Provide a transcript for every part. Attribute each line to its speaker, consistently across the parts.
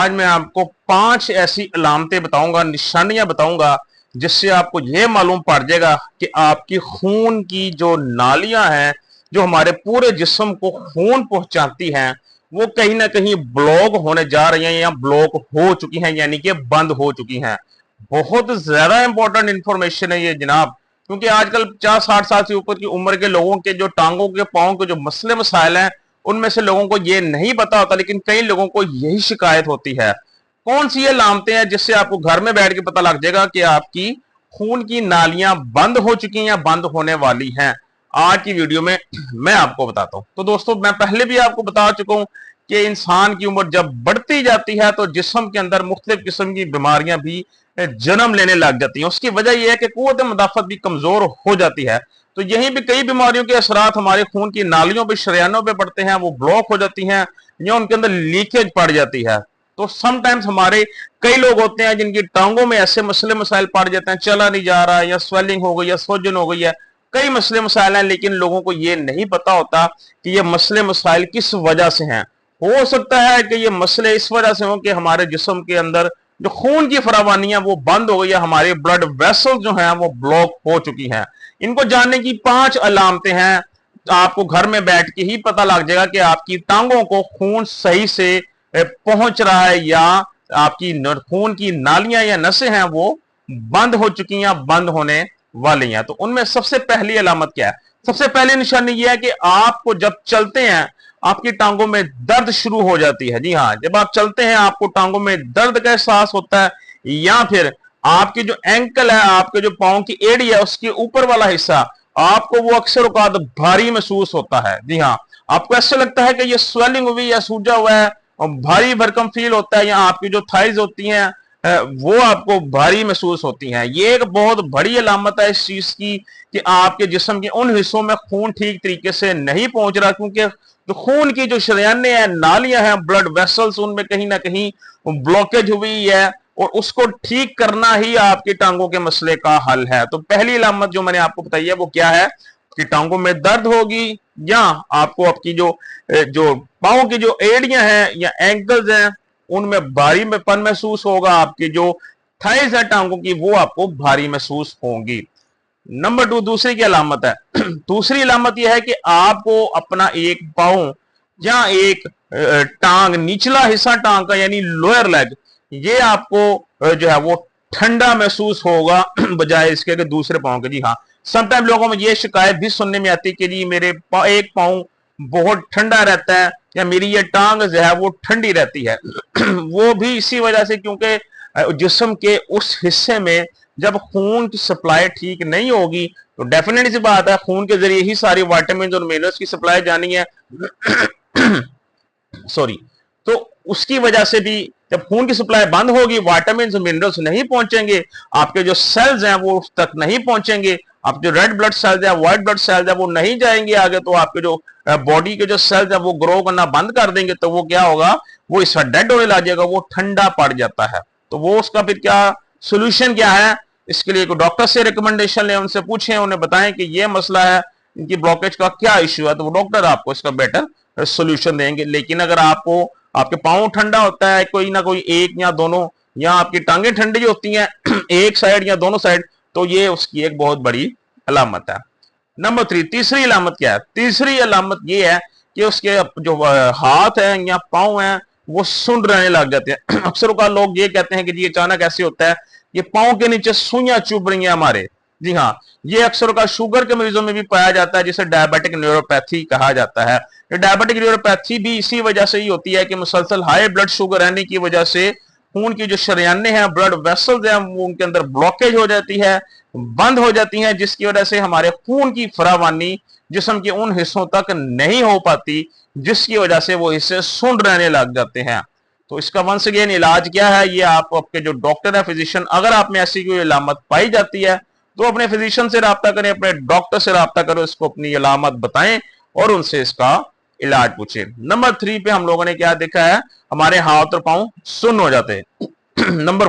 Speaker 1: आज मैं आपको 5 ऐसी अलामतें बताऊंगा, निशानियां बताऊंगा, जिससे आपको यह मालूम पड़ जाएगा कि आपकी खून की जो नालियां हैं, जो हमारे पूरे जिस्म को खून पहुंचाती हैं, वो कहीं ना कहीं ब्लॉक होने जा रही हैं या ब्लॉक हो चुकी हैं, यानी कि बंद हो चुकी हैं। बहुत ज्यादा इंपॉर्टेंट इंफॉर्मेशन है ये जनाब, क्योंकि आजकल 50-60 साल से ऊपर की उम्र के लोगों के जो टांगों के पांव के जो मसले मसाइल हैं, उनमें से लोगों को ये नहीं पता होता, लेकिन कई लोगों को यही शिकायत होती है। कौन सी ये लामतें हैं जिससे आपको घर में बैठ के पता लग जाएगा कि आपकी खून की नालियां बंद हो चुकी हैं या बंद होने वाली हैं? आज की वीडियो में मैं आपको बताता हूं। तो दोस्तों, मैं पहले भी आपको बता चुका हूं कि इंसान की उम्र जब बढ़ती जाती है तो जिस्म के अंदर मुख्तलिफ किस्म की बीमारियां भी जन्म लेने लग जाती हैं। उसकी वजह यह है कि कुव्वत मुदाफत भी कमजोर हो जाती है। तो यहीं भी कई बीमारियों के असरात हमारे खून की नालियों पे, शरियानों पे पड़ते हैं, वो ब्लॉक हो जाती हैं या उनके अंदर लीकेज पड़ जाती है। तो समटाइम्स हमारे कई लोग होते हैं जिनकी टांगों में ऐसे मसले मसाइल पड़ जाते हैं, चला नहीं जा रहा, या स्वेलिंग हो गई, या सोजन हो गई है, कई मसले मसाइल हैं, लेकिन लोगों को ये नहीं पता होता कि ये मसले मसाइल किस वजह से हैं। हो सकता है कि ये मसले इस वजह से हो कि हमारे जिस्म के अंदर जो खून की फरावानी है वो बंद हो गई है, हमारे ब्लड वेसल जो है वो ब्लॉक हो चुकी हैं। इनको जानने की 5 अलामतें हैं। आपको घर में बैठ के ही पता लग जाएगा कि आपकी टांगों को खून सही से पहुंच रहा है, या आपकी खून की नालियां या नसें हैं वो बंद हो चुकी हैं, बंद होने वाली हैं। तो उनमें सबसे पहली अलामत क्या है? सबसे पहली निशानी यह है कि आपको जब चलते हैं आपकी टांगों में दर्द शुरू हो जाती है। जी हाँ, जब आप चलते हैं आपको टांगों में दर्द का एहसास होता है, या फिर आपकी जो एंकल है, आपके जो पांव की एड़ी है, उसके ऊपर वाला हिस्सा आपको वो अक्सर औकात भारी महसूस होता है। जी हाँ, आपको ऐसा लगता है कि ये स्वेलिंग हुई या सूजा हुआ है और भारी भरकम फील होता है, या आपकी जो थाइज होती हैं वो आपको भारी महसूस होती हैं। ये एक बहुत बड़ी अलामत है इस चीज की कि आपके जिस्म के उन हिस्सों में खून ठीक तरीके से नहीं पहुंच रहा, क्योंकि जो खून की जो शरियाने हैं, नालियां हैं, ब्लड वेसल्स, उनमें कहीं ना कहीं ब्लॉकेज हुई है, और उसको ठीक करना ही आपकी टांगों के मसले का हल है। तो पहली अलामत जो मैंने आपको बताई है वो क्या है कि टांगों में दर्द होगी, या आपको आपकी जो जो पांव की जो एड़ियां हैं या एंकल्स हैं उनमें भारी पन महसूस होगा, आपकी जो थाइज है टांगों की वो आपको भारी महसूस होंगी। नंबर 2, दूसरी की अलामत है दूसरी अलामत यह है कि आपको अपना एक पांव या एक टांग, निचला हिस्सा टांग का यानी लोअर लेग, ये आपको जो है वो ठंडा महसूस होगा बजाय इसके कि दूसरे पांव के। जी हाँ, समटाइम लोगों में ये शिकायत भी सुनने में आती है कि जी मेरे एक पांव बहुत ठंडा रहता है, या मेरी ये टांग जो है वो ठंडी रहती है वो भी इसी वजह से, क्योंकि जिस्म के उस हिस्से में जब खून की सप्लाई ठीक नहीं होगी तो डेफिनेटली सी बात है खून के जरिए ही सारी विटामिन और मिनरल्स की सप्लाई जानी है सॉरी। तो उसकी वजह से भी जब खून की सप्लाई बंद होगी, विटामिन और मिनरल्स नहीं पहुंचेंगे, आपके जो सेल्स हैं वो उस तक नहीं पहुंचेंगे, आप जो रेड ब्लड सेल्स है, व्हाइट ब्लड सेल्स है, वो नहीं जाएंगे आगे, तो आपके जो बॉडी के जो सेल्स है वो ग्रो करना बंद कर देंगे। तो वो क्या होगा, वो इसका डेड होने लग जाएगा, वो ठंडा पड़ जाता है। तो वो उसका फिर क्या सोल्यूशन क्या है? इसके लिए डॉक्टर से रिकमेंडेशन लें, उनसे पूछें, उन्हें बताएं कि ये मसला है, इनकी ब्लॉकेज का क्या इश्यू है, तो वो डॉक्टर आपको इसका बेटर सोल्यूशन देंगे। लेकिन अगर आपको आपके पाँव ठंडा होता है, कोई ना कोई एक या दोनों, या आपकी टांगे ठंडी होती हैं एक साइड या दोनों साइड, तो ये उसकी एक बहुत बड़ी अलामत है। नंबर 3, तीसरी अलामत क्या है? तीसरी अलामत ये है कि उसके जो हाथ है या पाँव है वो सुंड रहने लग जाते हैं अक्सर का लोग ये कहते हैं कि जी अचानक ऐसे होता है, ये पाँव के नीचे सुइयां चुभ रही हैं हमारे। जी हाँ, ये अक्सर का शुगर के मरीजों में भी पाया जाता है, जिसे डायबिटिक न्यूरोपैथी कहा जाता है। ये डायबिटिक न्यूरोपैथी भी इसी वजह से ही होती है कि मुसलसल हाई ब्लड शुगर रहने की वजह से खून की जो शरियाने हैं, ब्लड वेसल्स हैं, वो उनके अंदर ब्लॉकेज हो जाती है, बंद हो जाती हैं, जिसकी वजह से हमारे खून की फरावानी जिस्म के उन हिस्सों तक नहीं हो पाती, जिसकी वजह से वो हिस्से सुंड रहने लग जाते हैं। तो इसका वंस अगेन इलाज क्या है? ये आप आपके जो डॉक्टर है, फिजिशियन, अगर आप में ऐसी कोई अलामत पाई जाती है तो अपने फिजिशियन से रब्ता करें, अपने डॉक्टर से रब्ता करो, इसको अपनी अलामत बताएं और उनसे इसका इलाज पूछें। नंबर 3 पे हम लोगों ने क्या देखा है? हमारे हाथ और पांव सुन्न हो जाते हैं नंबर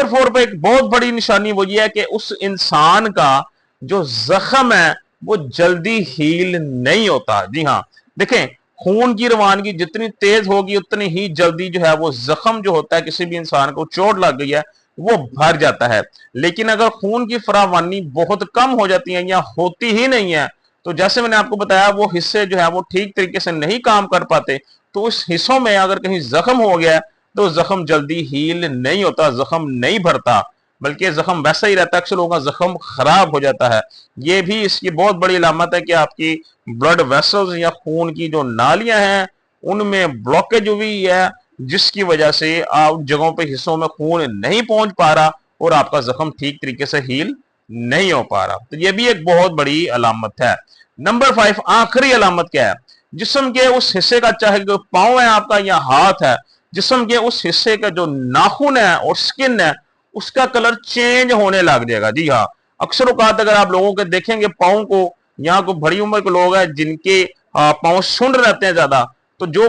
Speaker 1: 4 पे एक बहुत बड़ी निशानी वो ये है कि उस इंसान का जो जख्म है वो जल्दी हील नहीं होता। जी हाँ, देखें, خون کی روانگی جتنی تیز ہوگی اتنی ہی جلدی جو ہے وہ زخم جو ہوتا ہے، کسی بھی انسان کو چوٹ لگ گئی ہے وہ بھر جاتا ہے۔ لیکن اگر خون کی فراوانی بہت کم ہو جاتی ہے یا ہوتی ہی نہیں ہے تو جیسے میں نے آپ کو بتایا وہ حصے جو ہے وہ ٹھیک طریقے سے نہیں کام کر پاتے، تو اس حصوں میں اگر کہیں زخم ہو گیا ہے تو زخم جلدی ہیل نہیں ہوتا، زخم نہیں بھرتا، بلکہ زخم ویسا ہی رہتا ہے، اکثر لوگوں کا زخم خراب ہو جاتا ہے۔ یہ بھی اس کی بہت بڑی علامت ہے کہ آپ کی بلڈ ویسلز یا خون کی جو نالیاں ہیں ان میں بلاکیج ہوئی ہے، جس کی وجہ سے آپ جگہوں پہ حصوں میں خون نہیں پہنچ پا رہا اور آپ کا زخم ٹھیک طریقے سے ہیل نہیں ہو پا رہا۔ تو یہ بھی ایک بہت بڑی علامت ہے۔ نمبر 5، آخری علامت کیا ہے؟ جسم کے اس حصے کا، چاہے جو پاؤں ہے آپ کا یا ہاتھ ہے، جسم کے اس حصے کا جو ناخن ہے اور سکن ہے اس کا کلر چینج ہونے لگ جائے گا۔ جی ہاں، اکثر اوقات اگر آپ لوگوں کے دیکھیں گے پاؤں کو، یہاں کو بڑی عمر کے لوگ ہیں جن کے پاؤں سنڈ رہتے ہیں زیادہ، تو جو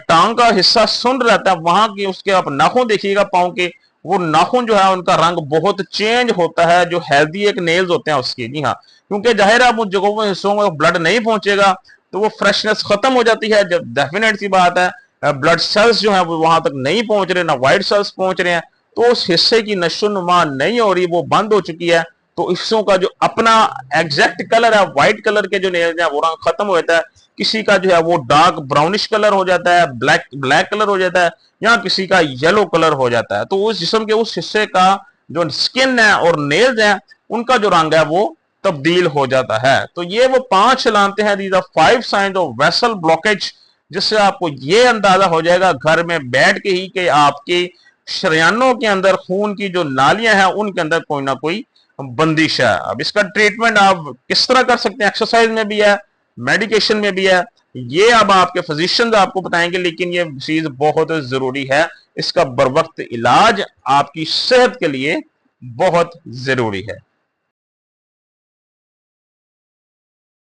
Speaker 1: ٹانگ کا حصہ سنڈ رہتا ہے وہاں کی اس کے آپ ناخن دیکھیے گا پاؤں کے، وہ ناخن جو ہے ان کا رنگ بہت چینج ہوتا ہے، جو ہیلدی ایک نیلز ہوتے ہیں اس کی۔ جی ہاں، کیونکہ ظاہر ہے ان جگہوں میں حصوں میں بلڈ نہیں پہنچے گا تو وہ فریشنس ختم ہو جاتی ہے، جب ڈیفینیٹ سی بات ہے بلڈ سیلز جو ہیں وہ وہاں تک نہیں پہنچ رہے، نہ وائٹ سیلز پہنچ رہے ہیں، تو اس حصے کی نشو و نما نہیں ہو رہی، وہ بند ہو چکی ہے، تو حصوں کا جو اپنا ایگزیکٹ کلر ہے، وائٹ کلر کے جو نیلز ہیں وہ رنگ ختم ہو جاتا ہے، کسی کا جو ہے وہ ڈارک براؤنش کلر ہو جاتا ہے، بلیک کلر ہو جاتا ہے، یا کسی کا یلو کلر ہو جاتا ہے، تو اس جسم کے اس حصے کا جو سکن ہے اور نیلز ہیں ان کا جو رنگ ہے وہ تبدیل ہو جاتا ہے۔ تو یہ وہ 5 علامتیں ہیں، these are 5 signs of vessel blockage، جس سے آپ کو یہ اندازہ ہو جائے گا گھر میں بیٹھ کے ہی کہ آپ کے شریانوں کے اندر خون کی جو نالیاں ہیں ان کے اندر کوئی نہ کوئی بندش ہے۔ اب اس کا ٹریٹمنٹ آپ کس طرح کر سکتے ہیں؟ ایکسرسائز میں بھی ہے، میڈیکیشن میں بھی ہے، یہ اب آپ کے فزیشنز آپ کو بتائیں گے، لیکن یہ چیز بہت ضروری ہے، اس کا بر وقت علاج آپ کی صحت کے لیے بہت ضروری ہے۔